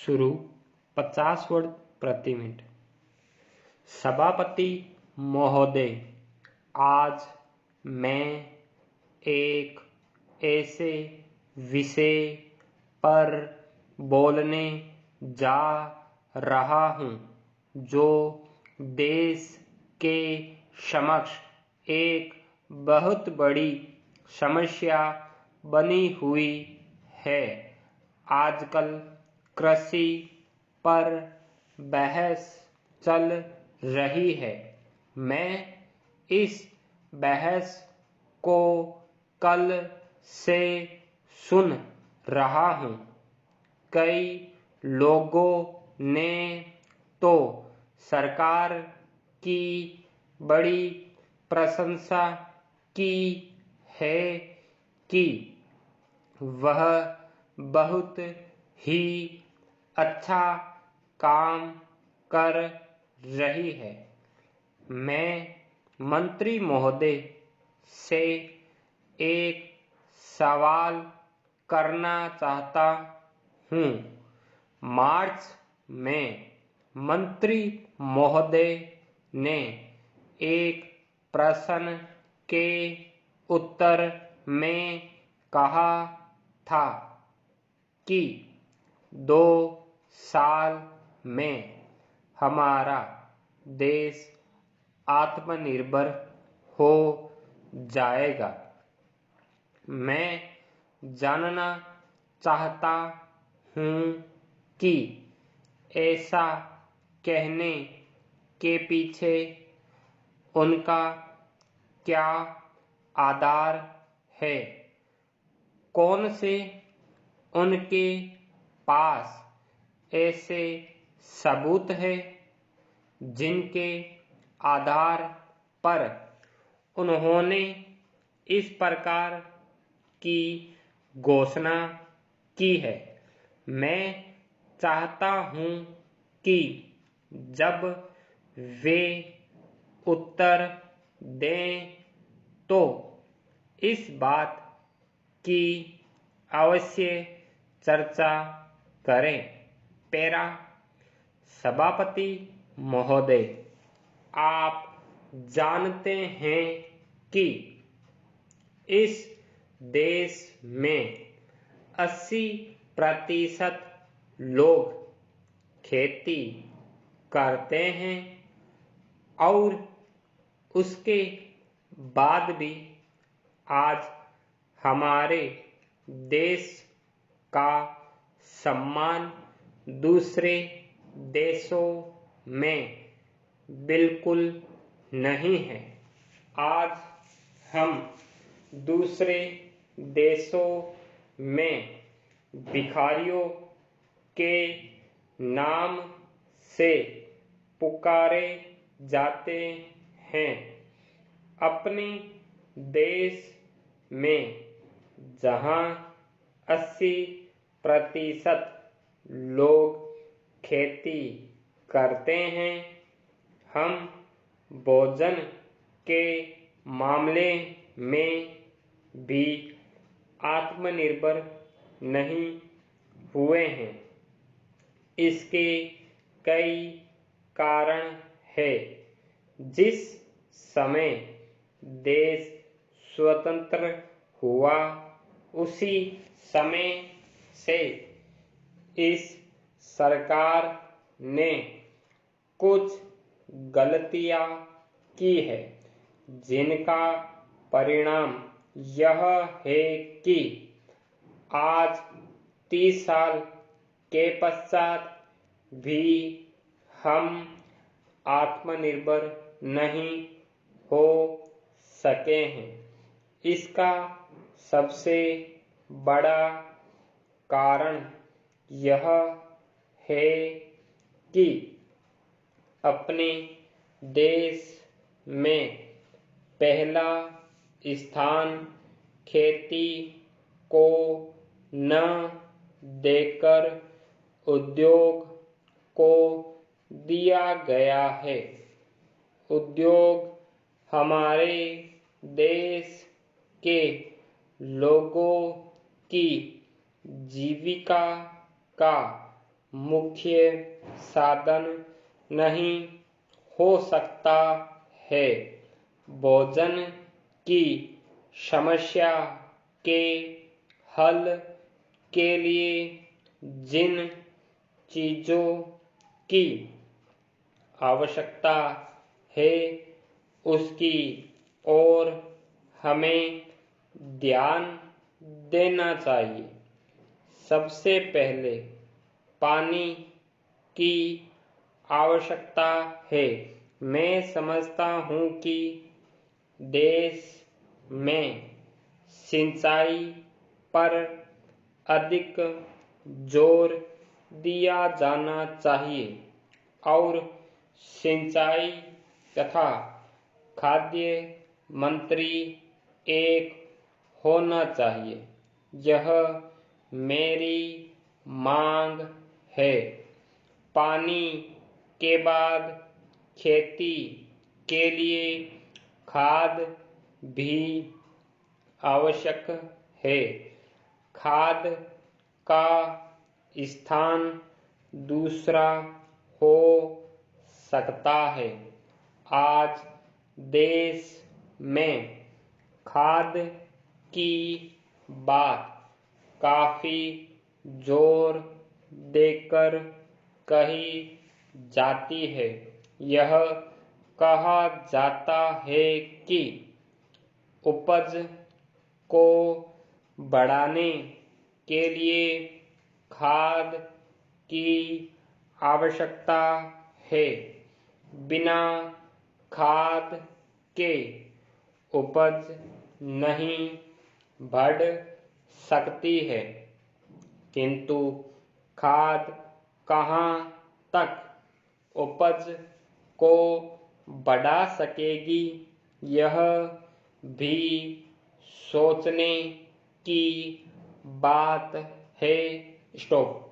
शुरू 50 वर्ड प्रति मिनट। सभापति महोदय, आज मैं एक ऐसे विषय पर बोलने जा रहा हूं जो देश के समक्ष एक बहुत बड़ी समस्या बनी हुई है। आजकल कृषि पर बहस चल रही है। मैं इस बहस को कल से सुन रहा हूं। कई लोगों ने तो सरकार की बड़ी प्रशंसा की है कि वह बहुत ही अच्छा काम कर रही है। मैं मंत्री महोदय से एक सवाल करना चाहता हूँ। मार्च में मंत्री महोदय ने एक प्रश्न के उत्तर में कहा था कि 2 साल में हमारा देश आत्मनिर्भर हो जाएगा। मैं जानना चाहता हूँ कि ऐसा कहने के पीछे उनका क्या आधार है। कौन से उनके पास ऐसे सबूत हैं जिनके आधार पर उन्होंने इस प्रकार की घोषणा की है। मैं चाहता हूँ कि जब वे उत्तर दें तो इस बात की अवश्य चर्चा करें। पैरा सभापति महोदय, आप जानते हैं कि इस देश में 80% लोग खेती करते हैं और उसके बाद भी आज हमारे देश का सम्मान दूसरे देशों में बिल्कुल नहीं है। आज हम दूसरे देशों में भिखारियों के नाम से पुकारे जाते हैं। अपने देश में जहां 80% लोग खेती करते हैं, हम भोजन के मामले में भी आत्मनिर्भर नहीं हुए हैं। इसके कई कारण हैं। जिस समय देश स्वतंत्र हुआ उसी समय से इस सरकार ने कुछ गलतियां की है जिनका परिणाम यह है कि आज 30 साल के पश्चात भी हम आत्मनिर्भर नहीं हो सके हैं। इसका सबसे बड़ा कारण यह है कि अपने देश में पहला स्थान खेती को न देकर उद्योग को दिया गया है। उद्योग हमारे देश के लोगों की जीविका का मुख्य साधन नहीं हो सकता है। भोजन की समस्या के हल के लिए जिन चीजों की आवश्यकता है उसकी ओर हमें ध्यान देना चाहिए। सबसे पहले पानी की आवश्यकता है। मैं समझता हूँ कि देश में सिंचाई पर अधिक जोर दिया जाना चाहिए और सिंचाई तथा खाद्य मंत्री एक होना चाहिए। यह मेरी मांग है। पानी के बाद खेती के लिए खाद भी आवश्यक है। खाद का स्थान दूसरा हो सकता है। आज देश में खाद की बात काफी जोर देकर कही जाती है। यह कहा जाता है कि उपज को बढ़ाने के लिए खाद की आवश्यकता है। बिना खाद के उपज नहीं बढ़ सकती है। किंतु खाद कहाँ तक उपज को बढ़ा सकेगी, यह भी सोचने की बात है। स्टॉप।